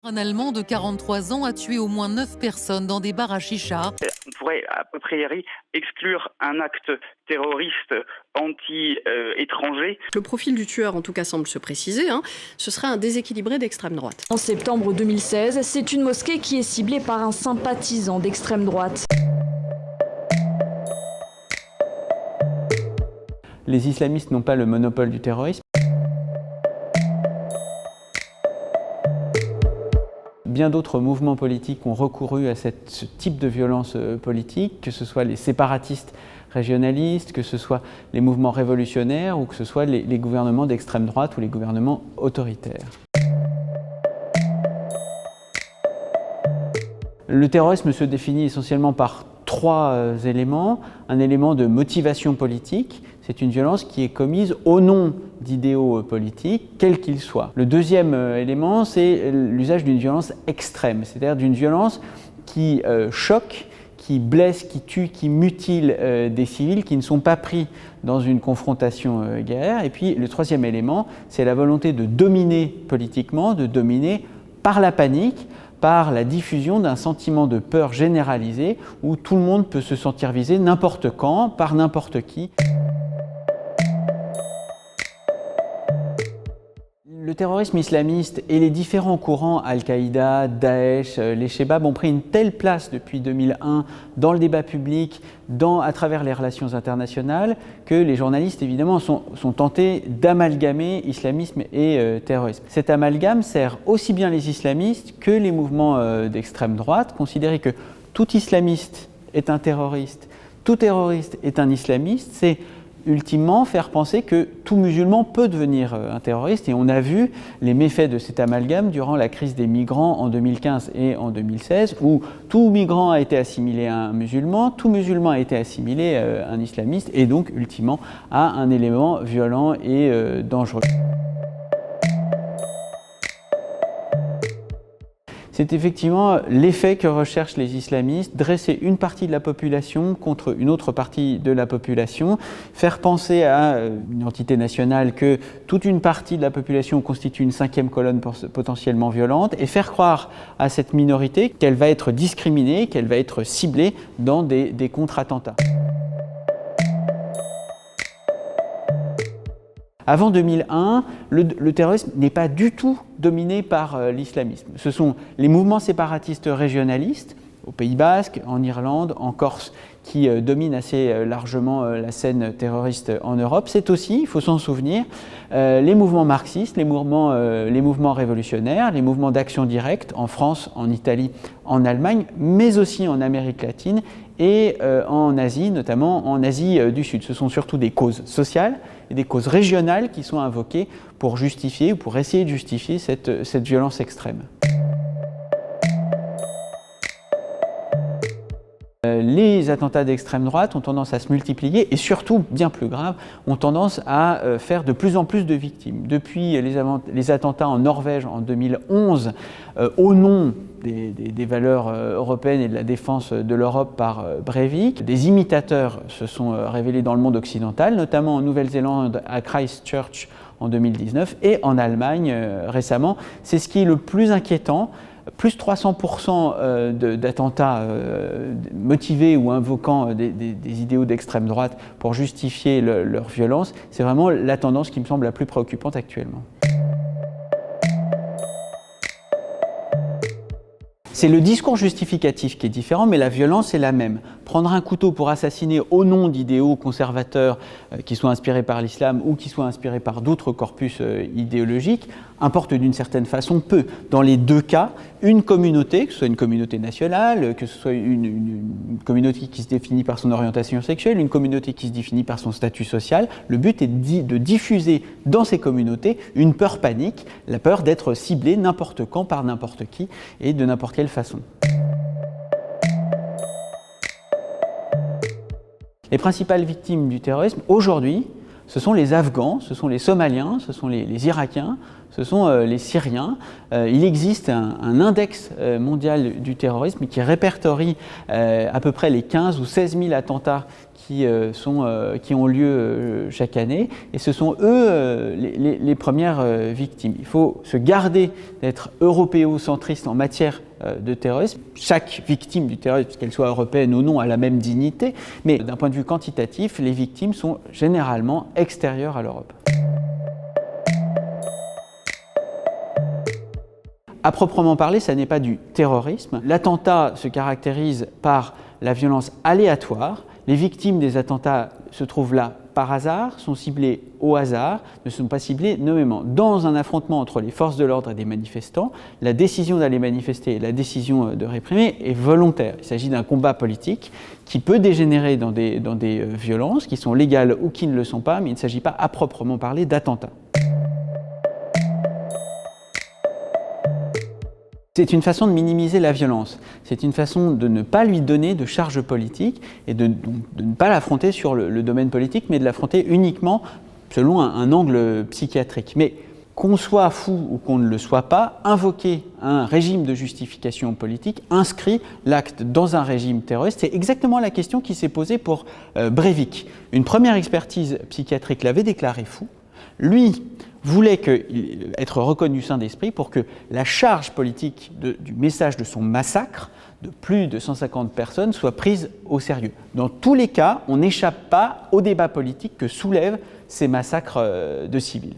Un Allemand de 43 ans a tué au moins 9 personnes dans des bars à chicha. On pourrait, a priori, exclure un acte terroriste anti-étranger. Le profil du tueur, en tout cas, semble se préciser. Ce serait un déséquilibré d'extrême droite. En septembre 2016, c'est une mosquée qui est ciblée par un sympathisant d'extrême droite. Les islamistes n'ont pas le monopole du terrorisme. Bien d'autres mouvements politiques ont recouru à ce type de violence politique, que ce soit les séparatistes régionalistes, que ce soit les mouvements révolutionnaires ou que ce soit les gouvernements d'extrême droite ou les gouvernements autoritaires. Le terrorisme se définit essentiellement par trois éléments. Un élément de motivation politique, c'est une violence qui est commise au nom d'idéaux politiques, quels qu'ils soient. Le deuxième élément, c'est l'usage d'une violence extrême, c'est-à-dire d'une violence qui choque, qui blesse, qui tue, qui mutile des civils qui ne sont pas pris dans une confrontation guerrière. Et puis le troisième élément, c'est la volonté de dominer politiquement, de dominer par la panique, par la diffusion d'un sentiment de peur généralisé où tout le monde peut se sentir visé n'importe quand, par n'importe qui. Le terrorisme islamiste et les différents courants Al-Qaïda, Daesh, les Shebab ont pris une telle place depuis 2001 dans le débat public, à travers les relations internationales, que les journalistes évidemment sont tentés d'amalgamer islamisme et terrorisme. Cet amalgame sert aussi bien les islamistes que les mouvements d'extrême droite. Considérer que tout islamiste est un terroriste, tout terroriste est un islamiste, c'est ultimement faire penser que tout musulman peut devenir un terroriste, et on a vu les méfaits de cet amalgame durant la crise des migrants en 2015 et en 2016, où tout migrant a été assimilé à un musulman, tout musulman a été assimilé à un islamiste, et donc ultimement à un élément violent et dangereux. C'est effectivement l'effet que recherchent les islamistes, dresser une partie de la population contre une autre partie de la population, faire penser à une entité nationale que toute une partie de la population constitue une cinquième colonne potentiellement violente, et faire croire à cette minorité qu'elle va être discriminée, qu'elle va être ciblée dans des contre-attentats. Avant 2001, le terrorisme n'est pas du tout dominé par l'islamisme. Ce sont les mouvements séparatistes régionalistes, au Pays Basque, en Irlande, en Corse, qui dominent assez largement la scène terroriste en Europe. C'est aussi, il faut s'en souvenir, les mouvements marxistes, les mouvements révolutionnaires, les mouvements d'action directe en France, en Italie, en Allemagne, mais aussi en Amérique latine et en Asie, notamment en Asie du Sud. Ce sont surtout des causes sociales et des causes régionales qui sont invoquées pour justifier ou pour essayer de justifier cette violence extrême. Les attentats d'extrême droite ont tendance à se multiplier et surtout, bien plus grave, ont tendance à faire de plus en plus de victimes. Depuis les attentats en Norvège en 2011, au nom des valeurs européennes et de la défense de l'Europe par Breivik, des imitateurs se sont révélés dans le monde occidental, notamment en Nouvelle-Zélande à Christchurch en 2019 et en Allemagne récemment. C'est ce qui est le plus inquiétant. Plus 300% d'attentats motivés ou invoquant des idéaux d'extrême droite pour justifier leur violence, c'est vraiment la tendance qui me semble la plus préoccupante actuellement. C'est le discours justificatif qui est différent, mais la violence est la même. Prendre un couteau pour assassiner au nom d'idéaux conservateurs qui soient inspirés par l'islam ou qui soient inspirés par d'autres corpus idéologiques importe d'une certaine façon peu. Dans les deux cas, une communauté, que ce soit une communauté nationale, que ce soit une communauté qui se définit par son orientation sexuelle, une communauté qui se définit par son statut social, le but est de diffuser dans ces communautés une peur panique, la peur d'être ciblé n'importe quand par n'importe qui et de n'importe quelle façon. Les principales victimes du terrorisme aujourd'hui, ce sont les Afghans, ce sont les Somaliens, ce sont les Irakiens, ce sont les Syriens. Il existe un index mondial du terrorisme qui répertorie à peu près les 15 ou 16 000 attentats qui ont lieu chaque année, et ce sont eux les premières victimes. Il faut se garder d'être européocentriste en matière de terrorisme. Chaque victime du terrorisme, qu'elle soit européenne ou non, a la même dignité, mais d'un point de vue quantitatif, les victimes sont généralement extérieures à l'Europe. À proprement parler, ça n'est pas du terrorisme. L'attentat se caractérise par la violence aléatoire. Les victimes des attentats se trouvent là par hasard, sont ciblées au hasard, ne sont pas ciblées nommément. Dans un affrontement entre les forces de l'ordre et des manifestants, la décision d'aller manifester et la décision de réprimer est volontaire. Il s'agit d'un combat politique qui peut dégénérer dans des violences qui sont légales ou qui ne le sont pas, mais il ne s'agit pas à proprement parler d'attentat. C'est une façon de minimiser la violence, c'est une façon de ne pas lui donner de charge politique et de ne pas l'affronter sur le domaine politique, mais de l'affronter uniquement selon un angle psychiatrique. Mais qu'on soit fou ou qu'on ne le soit pas, invoquer un régime de justification politique inscrit l'acte dans un régime terroriste. C'est exactement la question qui s'est posée pour Breivik. Une première expertise psychiatrique l'avait déclaré fou. Lui voulait être reconnu saint d'esprit pour que la charge politique du message de son massacre de plus de 150 personnes soit prise au sérieux. Dans tous les cas, on n'échappe pas au débat politique que soulèvent ces massacres de civils.